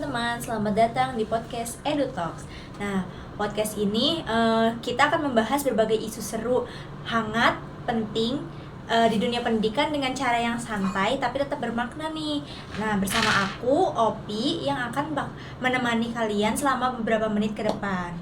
teman-teman, selamat datang di podcast Edu Talks. Nah, podcast ini kita akan membahas berbagai isu seru, hangat, penting di dunia pendidikan dengan cara yang santai tapi tetap bermakna nih. Nah, bersama aku, Opi, yang akan menemani kalian selama beberapa menit ke depan.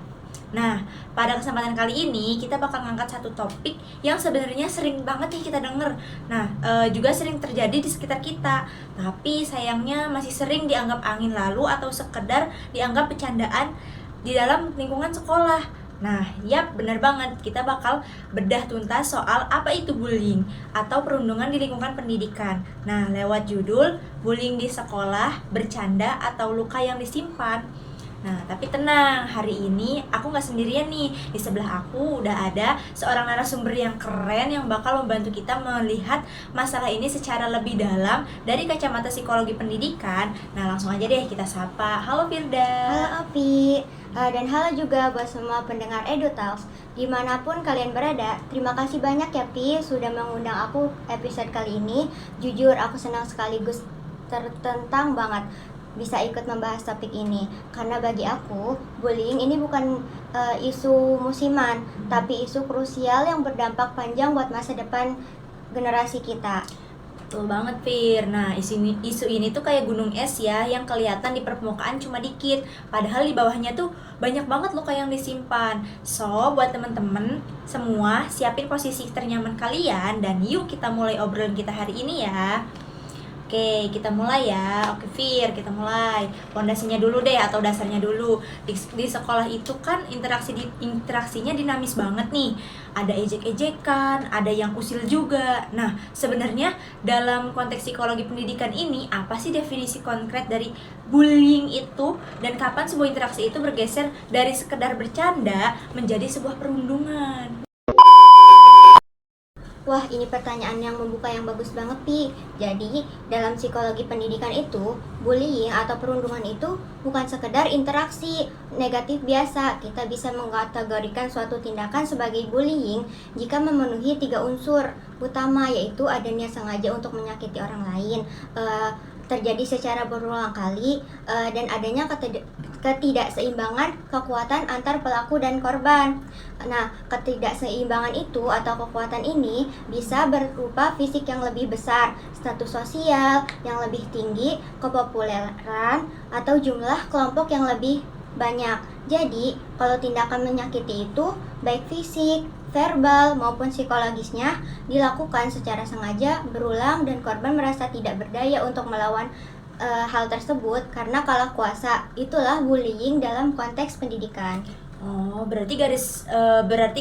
Nah, pada kesempatan kali ini kita bakal ngangkat satu topik yang sebenarnya sering banget nih kita denger. Nah, juga sering terjadi di sekitar kita. Tapi sayangnya masih sering dianggap angin lalu atau sekedar dianggap bercandaan di dalam lingkungan sekolah. Nah, yap, bener banget. Kita bakal bedah tuntas soal apa itu bullying atau perundungan di lingkungan pendidikan. Nah, lewat judul Bullying di Sekolah, Bercanda atau Luka yang Disimpan. Nah, tapi tenang, hari ini aku gak sendirian nih. Di sebelah aku udah ada seorang narasumber yang keren yang bakal membantu kita melihat masalah ini secara lebih dalam dari kacamata psikologi pendidikan. Nah, langsung aja deh kita sapa. Halo Firda. Halo Opi, dan halo juga buat semua pendengar EduTalks dimanapun kalian berada. Terima kasih banyak ya Pi sudah mengundang aku episode kali ini. Jujur aku senang sekaligus tertentang banget bisa ikut membahas topik ini, karena bagi aku bullying ini bukan isu musiman, tapi isu krusial yang berdampak panjang buat masa depan generasi kita. Betul banget Fir. Nah, isu ini tuh kayak gunung es ya, yang kelihatan di permukaan cuma dikit, padahal di bawahnya tuh banyak banget luka yang disimpan. So, buat temen-temen semua, siapin posisi ternyaman kalian dan yuk kita mulai obrolan kita hari ini ya. Oke, kita mulai ya. Oke, Fir, kita mulai. Pondasinya dulu deh atau dasarnya dulu. Di sekolah itu kan interaksinya dinamis banget nih. Ada ejek-ejekan, ada yang usil juga. Nah, sebenarnya dalam konteks psikologi pendidikan ini, apa sih definisi konkret dari bullying itu dan kapan sebuah interaksi itu bergeser dari sekedar bercanda menjadi sebuah perundungan? Wah, ini pertanyaan yang membuka yang bagus banget, Pi. Jadi, dalam psikologi pendidikan itu, bullying atau perundungan itu bukan sekedar interaksi negatif biasa. Kita bisa mengkategorikan suatu tindakan sebagai bullying jika memenuhi 3 unsur utama, yaitu adanya sengaja untuk menyakiti orang lain, terjadi secara berulang kali, dan adanya ketidakseimbangan kekuatan antar pelaku dan korban. Nah, ketidakseimbangan itu atau kekuatan ini bisa berupa fisik yang lebih besar, status sosial yang lebih tinggi, kepopuleran, atau jumlah kelompok yang lebih banyak. Jadi, kalau tindakan menyakiti itu, baik fisik, verbal, maupun psikologisnya dilakukan secara sengaja, berulang, dan korban merasa tidak berdaya untuk melawan hal tersebut karena kalah kuasa. Itulah bullying dalam konteks pendidikan. Oh, berarti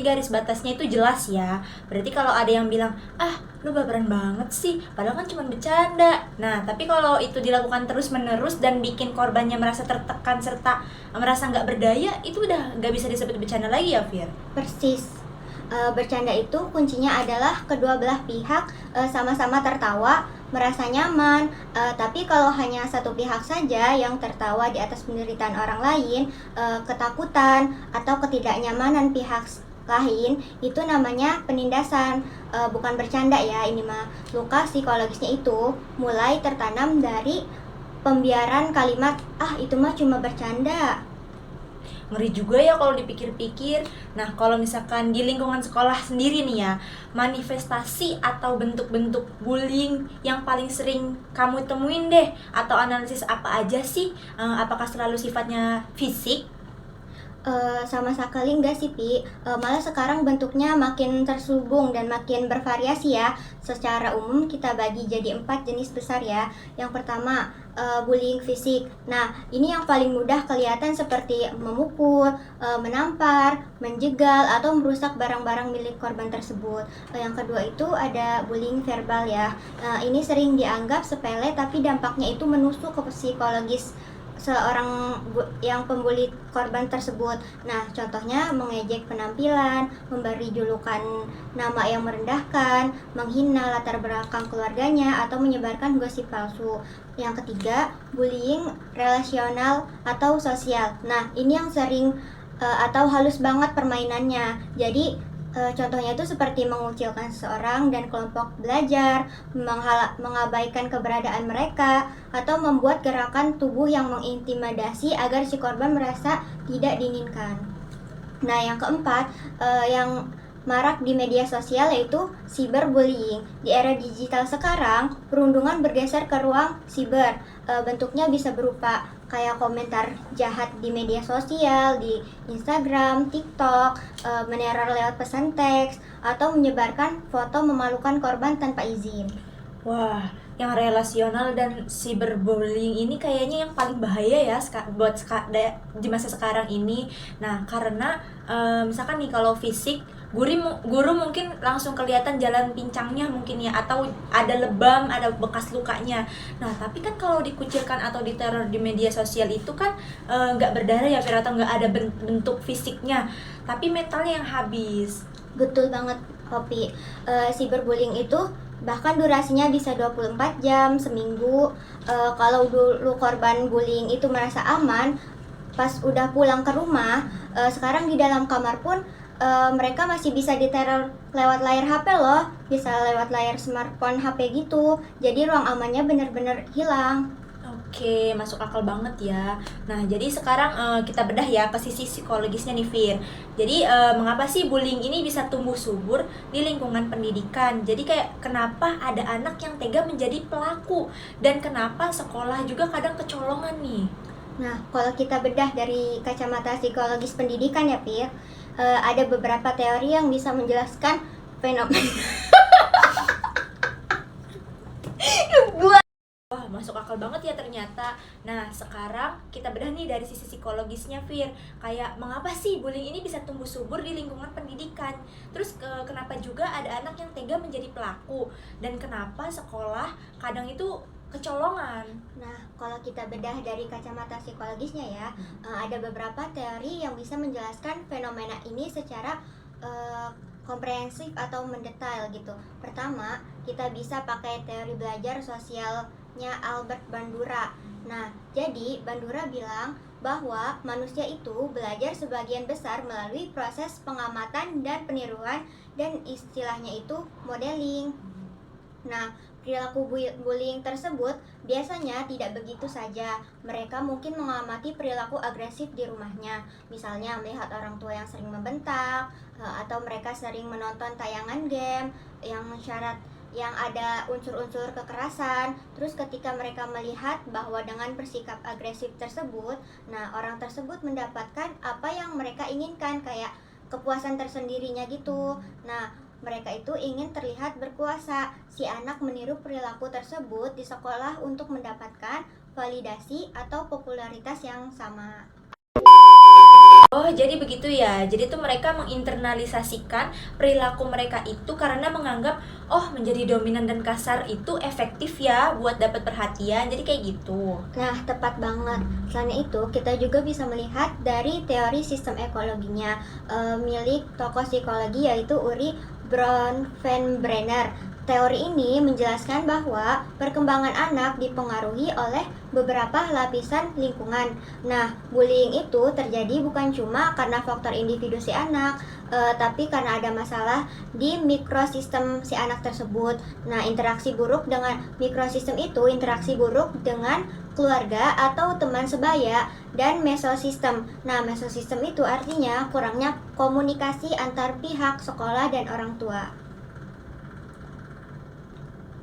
garis batasnya itu jelas ya. Berarti kalau ada yang bilang, lu baperan banget sih, padahal kan cuma bercanda. Nah, tapi kalau itu dilakukan terus-menerus dan bikin korbannya merasa tertekan serta merasa nggak berdaya, itu udah nggak bisa disebut bercanda lagi ya, Fir? Persis. Bercanda itu kuncinya adalah kedua belah pihak sama-sama tertawa, merasa nyaman. Tapi kalau hanya satu pihak saja yang tertawa di atas penderitaan orang lain, ketakutan atau ketidaknyamanan pihak lain, itu namanya penindasan, bukan bercanda ya. Ini mah luka psikologisnya itu mulai tertanam dari pembiaran kalimat itu mah cuma bercanda. Ngeri juga ya kalau dipikir-pikir. Nah, kalau misalkan di lingkungan sekolah sendiri nih ya, manifestasi atau bentuk-bentuk bullying yang paling sering kamu temuin deh, atau analisis apa aja sih? Apakah selalu sifatnya fisik? Sama sekali enggak sih Pi, malah sekarang bentuknya makin terselubung dan makin bervariasi ya. Secara umum kita bagi jadi 4 jenis besar ya. Yang pertama, bullying fisik. Nah, ini yang paling mudah kelihatan seperti memukul, menampar, menjegal, atau merusak barang-barang milik korban tersebut. Yang kedua itu ada bullying verbal ya. Ini sering dianggap sepele tapi dampaknya itu menusuk ke psikologis seorang yang pembuli korban tersebut. Nah, contohnya mengejek penampilan, memberi julukan nama yang merendahkan, menghina latar belakang keluarganya, atau menyebarkan gosip palsu. Yang ketiga, bullying relasional atau sosial. Nah, ini yang sering atau halus banget permainannya. Jadi Contohnya itu seperti mengucilkan seseorang dan kelompok belajar, mengabaikan keberadaan mereka, atau membuat gerakan tubuh yang mengintimidasi agar si korban merasa tidak diinginkan. Nah, yang keempat, yang marak di media sosial yaitu cyberbullying. Di era digital sekarang, perundungan bergeser ke ruang siber. Bentuknya bisa berupa kayak komentar jahat di media sosial, di Instagram, TikTok, meneror lewat pesan teks, atau menyebarkan foto memalukan korban tanpa izin. Wah, yang relasional dan cyberbullying ini kayaknya yang paling bahaya ya buat di masa sekarang ini. Nah, karena misalkan nih kalau fisik, guru mungkin langsung kelihatan jalan pincangnya mungkin ya, atau ada lebam, ada bekas lukanya. Nah, tapi kan kalau dikucilkan atau diteror di media sosial itu kan nggak berdarah ya, Fir, atau nggak ada bentuk fisiknya, tapi mentalnya yang habis. Betul banget, Hopi. Cyberbullying itu bahkan durasinya bisa 24 jam seminggu. Kalau dulu korban bullying itu merasa aman pas udah pulang ke rumah, sekarang di dalam kamar pun mereka masih bisa diteror lewat layar HP loh, bisa lewat layar smartphone HP gitu. Jadi ruang amannya benar-benar hilang. Oke, masuk akal banget ya. Nah, jadi sekarang kita bedah ya ke sisi psikologisnya nih, Fir. Jadi mengapa sih bullying ini bisa tumbuh subur di lingkungan pendidikan? Jadi kayak kenapa ada anak yang tega menjadi pelaku, dan kenapa sekolah juga kadang kecolongan nih? Nah, kalau kita bedah dari kacamata psikologis pendidikan ya, Pir, ada beberapa teori yang bisa menjelaskan fenomena. Wah, masuk akal banget ya ternyata. Nah, sekarang kita bedah nih dari sisi psikologisnya, Fir. Kayak mengapa sih bullying ini bisa tumbuh subur di lingkungan pendidikan? Terus kenapa juga ada anak yang tega menjadi pelaku? Dan kenapa sekolah kadang itu kecolongan? Nah, kalau kita bedah dari kacamata psikologisnya ya, ada beberapa teori yang bisa menjelaskan fenomena ini secara komprehensif atau mendetail gitu. Pertama, kita bisa pakai teori belajar sosialnya Albert Bandura. Nah, jadi Bandura bilang bahwa manusia itu belajar sebagian besar melalui proses pengamatan dan peniruan, dan istilahnya itu modeling. Nah, perilaku bullying tersebut biasanya tidak begitu saja. Mereka mungkin mengamati perilaku agresif di rumahnya, misalnya melihat orang tua yang sering membentak, atau mereka sering menonton tayangan game yang ada unsur-unsur kekerasan. Terus ketika mereka melihat bahwa dengan bersikap agresif tersebut, nah orang tersebut mendapatkan apa yang mereka inginkan, kayak kepuasan tersendirinya gitu. Nah, mereka itu ingin terlihat berkuasa. Si anak meniru perilaku tersebut di sekolah untuk mendapatkan validasi atau popularitas yang sama. Oh, jadi begitu ya. Jadi tuh mereka menginternalisasikan perilaku mereka itu karena menganggap, oh, menjadi dominan dan kasar itu efektif ya buat dapat perhatian. Jadi kayak gitu. Nah, tepat banget. Selain itu, kita juga bisa melihat dari teori sistem ekologinya milik tokoh psikologi yaitu Uri Bronfenbrenner. Teori ini menjelaskan bahwa perkembangan anak dipengaruhi oleh beberapa lapisan lingkungan. Nah, bullying itu terjadi bukan cuma karena faktor individu si anak, tapi karena ada masalah di mikrosistem si anak tersebut. Nah, interaksi buruk dengan mikrosistem itu interaksi buruk dengan keluarga atau teman sebaya, dan mesosistem. Nah, mesosistem itu artinya kurangnya komunikasi antar pihak sekolah dan orang tua.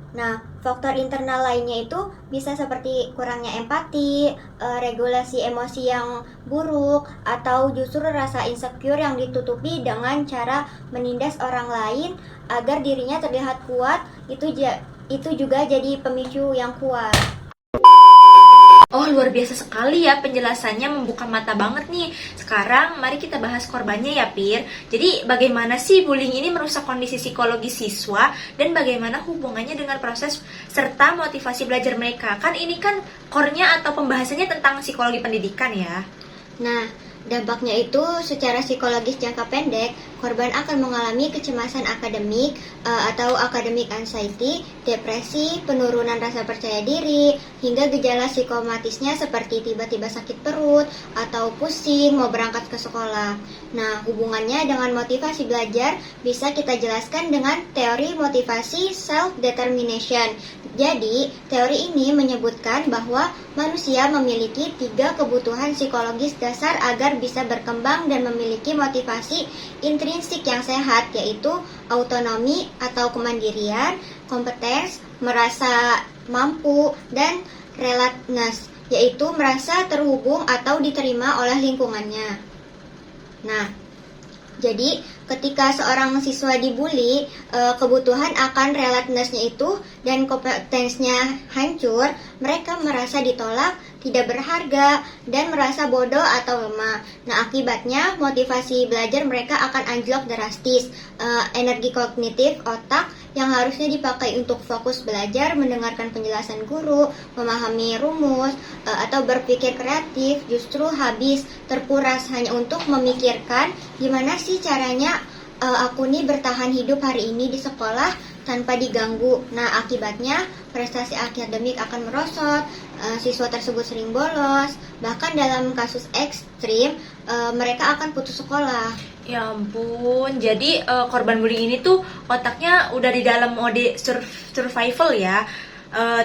Nah, faktor internal lainnya itu bisa seperti kurangnya empati, regulasi emosi yang buruk, atau justru rasa insecure yang ditutupi dengan cara menindas orang lain agar dirinya terlihat kuat. Itu juga jadi pemicu yang kuat. Oh, luar biasa sekali ya penjelasannya, membuka mata banget nih. Sekarang mari kita bahas korbannya ya, Pir. Jadi bagaimana sih bullying ini merusak kondisi psikologis siswa, dan bagaimana hubungannya dengan proses serta motivasi belajar mereka? Kan ini kan core-nya atau pembahasannya tentang psikologi pendidikan ya. Nah, Dampaknya itu secara psikologis jangka pendek, korban akan mengalami kecemasan akademik atau academic anxiety, depresi, penurunan rasa percaya diri, hingga gejala psikomatisnya seperti tiba-tiba sakit perut atau pusing mau berangkat ke sekolah. Nah, hubungannya dengan motivasi belajar bisa kita jelaskan dengan teori motivasi self-determination. Jadi, teori ini menyebutkan bahwa manusia memiliki 3 kebutuhan psikologis dasar agar bisa berkembang dan memiliki motivasi intrinsik yang sehat, yaitu autonomi atau kemandirian, kompetens, merasa mampu, dan relatedness, yaitu merasa terhubung atau diterima oleh lingkungannya. Nah, jadi ketika seorang siswa dibully, kebutuhan akan relatedness-nya itu dan kompetensnya hancur, mereka merasa ditolak, tidak berharga, dan merasa bodoh atau lemah. Nah, akibatnya motivasi belajar mereka akan anjlok drastis. Energi kognitif otak yang harusnya dipakai untuk fokus belajar, mendengarkan penjelasan guru, memahami rumus, atau berpikir kreatif justru habis terkuras hanya untuk memikirkan gimana sih caranya aku nih bertahan hidup hari ini di sekolah tanpa diganggu. Nah, akibatnya prestasi akademik akan merosot, siswa tersebut sering bolos, bahkan dalam kasus ekstrim mereka akan putus sekolah. Ya ampun, jadi korban bullying ini tuh otaknya udah di dalam mode survival ya.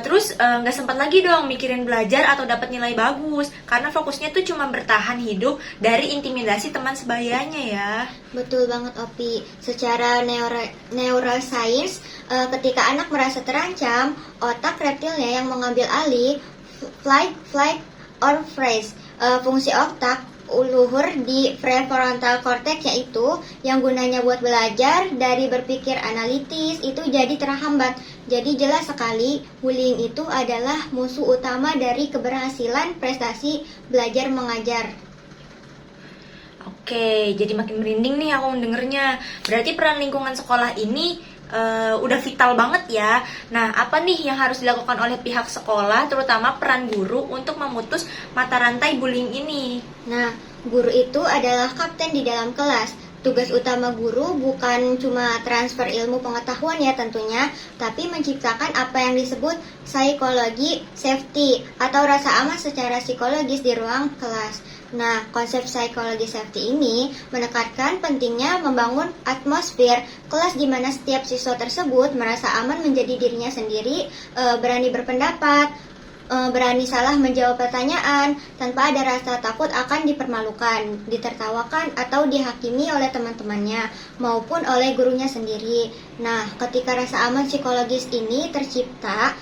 Terus nggak sempat lagi dong mikirin belajar atau dapat nilai bagus karena fokusnya tuh cuma bertahan hidup dari intimidasi teman sebayanya ya. Betul banget, Opi. Secara neuroscience, ketika anak merasa terancam, otak reptilnya yang mengambil alih flight, or freeze. Fungsi otak luhur di prefrontal cortex, yaitu yang gunanya buat belajar dari berpikir analitis itu jadi terhambat. Jadi jelas sekali bullying itu adalah musuh utama dari keberhasilan prestasi belajar mengajar. Oke, jadi makin merinding nih aku mendengarnya. Berarti peran lingkungan sekolah ini udah vital banget ya. Nah, apa nih yang harus dilakukan oleh pihak sekolah, terutama peran guru untuk memutus mata rantai bullying ini? Nah, guru itu adalah kapten di dalam kelas. Tugas utama guru bukan cuma transfer ilmu pengetahuan ya tentunya, tapi menciptakan apa yang disebut psikologi safety atau rasa aman secara psikologis di ruang kelas. Nah, konsep psikologi safety ini menekankan pentingnya membangun atmosfer kelas di mana setiap siswa tersebut merasa aman menjadi dirinya sendiri, berani berpendapat, berani salah menjawab pertanyaan tanpa ada rasa takut akan dipermalukan, ditertawakan, atau dihakimi oleh teman-temannya maupun oleh gurunya sendiri. Nah, ketika rasa aman psikologis ini tercipta,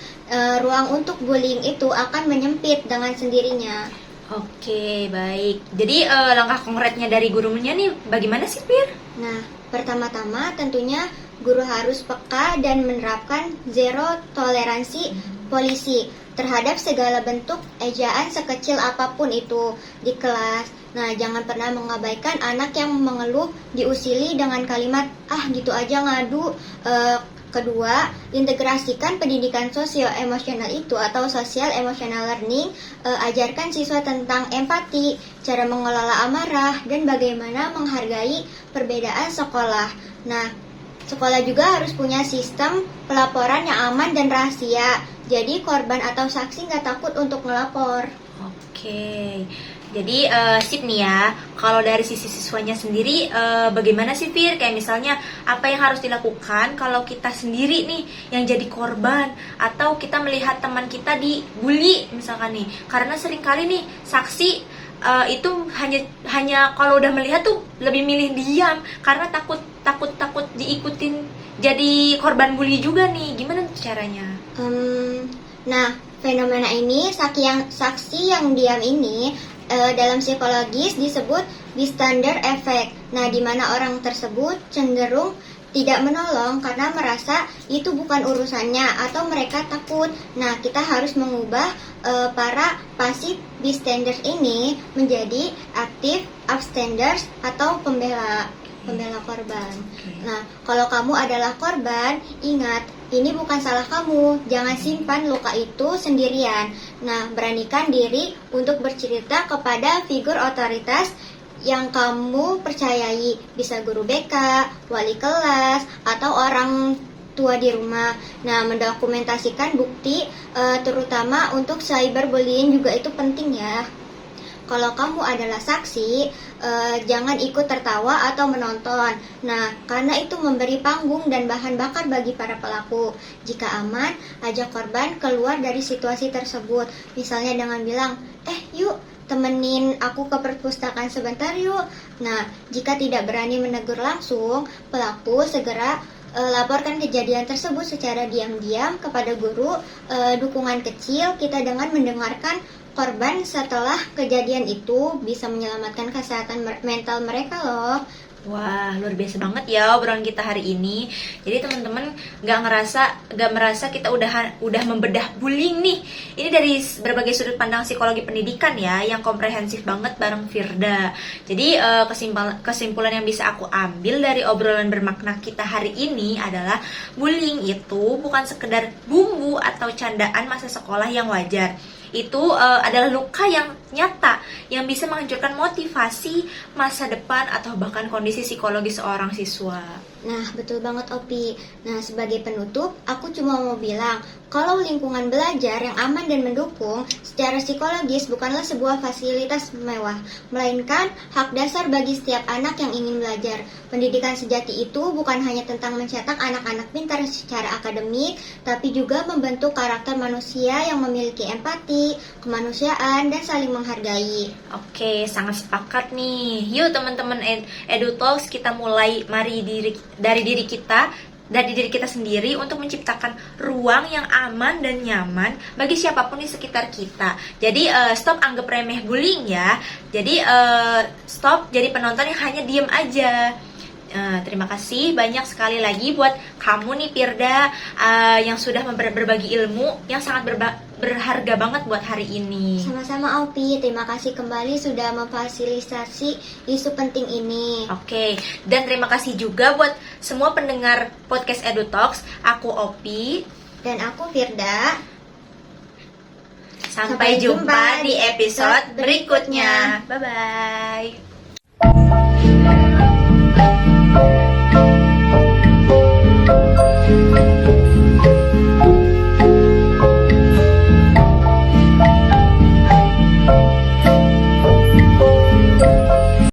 ruang untuk bullying itu akan menyempit dengan sendirinya. Oke, baik. Jadi langkah konkretnya dari gurunya nih bagaimana sih, Pir? Nah, pertama-tama tentunya guru harus peka dan menerapkan zero toleransi polisi terhadap segala bentuk ejaan sekecil apapun itu di kelas. Nah, jangan pernah mengabaikan anak yang mengeluh diusili dengan kalimat, "Ah, gitu aja ngadu." Kedua, integrasikan pendidikan sosio-emosional itu atau social emotional learning. Ajarkan siswa tentang empati, cara mengelola amarah, dan bagaimana menghargai perbedaan sekolah. Nah, sekolah juga harus punya sistem pelaporan yang aman dan rahasia. Jadi korban atau saksi nggak takut untuk melapor. Oke. Jadi sip nih ya. Kalau dari sisi siswanya sendiri bagaimana sih, Fir? Kayak misalnya apa yang harus dilakukan kalau kita sendiri nih yang jadi korban atau kita melihat teman kita dibully misalkan nih. Karena seringkali nih saksi itu hanya kalau udah melihat tuh lebih milih diam karena takut diikutin jadi korban bully juga nih. Gimana caranya? Nah, fenomena ini saksi yang diam ini dalam psikologis disebut bystander effect. Nah, di mana orang tersebut cenderung tidak menolong karena merasa itu bukan urusannya atau mereka takut. Nah, kita harus mengubah para passive bystanders ini menjadi active upstanders atau pembela korban. Nah, kalau kamu adalah korban, ingat, ini bukan salah kamu. Jangan simpan luka itu sendirian. Nah, beranikan diri untuk bercerita kepada figur otoritas yang kamu percayai, bisa guru BK, wali kelas, atau orang tua di rumah. Nah, mendokumentasikan bukti terutama untuk cyberbullying juga itu penting ya. Kalau kamu adalah saksi, jangan ikut tertawa atau menonton. Nah, karena itu memberi panggung dan bahan bakar bagi para pelaku. Jika aman, ajak korban keluar dari situasi tersebut. Misalnya dengan bilang, yuk temenin aku ke perpustakaan sebentar yuk. Nah, jika tidak berani menegur langsung, pelaku segera laporkan kejadian tersebut secara diam-diam kepada guru. Dukungan kecil kita dengan mendengarkan korban setelah kejadian itu bisa menyelamatkan kesehatan mental mereka loh. Wah, luar biasa banget ya obrolan kita hari ini. Jadi teman-teman gak merasa kita udah membedah bullying nih. Ini dari berbagai sudut pandang psikologi pendidikan ya, yang komprehensif banget bareng Firda. Jadi kesimpulan yang bisa aku ambil dari obrolan bermakna kita hari ini adalah bullying itu bukan sekedar bumbu atau candaan masa sekolah yang wajar. Itu adalah luka yang nyata yang bisa menghancurkan motivasi masa depan atau bahkan kondisi psikologi seorang siswa. Nah, betul banget Opi. Nah, sebagai penutup, aku cuma mau bilang, kalau lingkungan belajar yang aman dan mendukung secara psikologis bukanlah sebuah fasilitas mewah, melainkan hak dasar bagi setiap anak yang ingin belajar. Pendidikan sejati itu bukan hanya tentang mencetak anak-anak pintar secara akademik, tapi juga membentuk karakter manusia yang memiliki empati, kemanusiaan, dan saling menghargai. Oke, sangat sepakat nih. Yuk teman-teman EduTalks, kita mulai dari diri kita sendiri untuk menciptakan ruang yang aman dan nyaman bagi siapapun di sekitar kita. Jadi stop anggap remeh bullying ya. Jadi stop jadi penonton yang hanya diem aja. Terima kasih banyak sekali lagi buat kamu nih Firda, yang sudah berbagi ilmu yang sangat berharga banget buat hari ini. Sama-sama Opi, terima kasih kembali sudah memfasilitasi isu penting ini. Oke, dan terima kasih juga buat semua pendengar podcast EduTalks. Aku Opi dan aku Firda. Sampai jumpa di episode berikutnya. Bye-bye.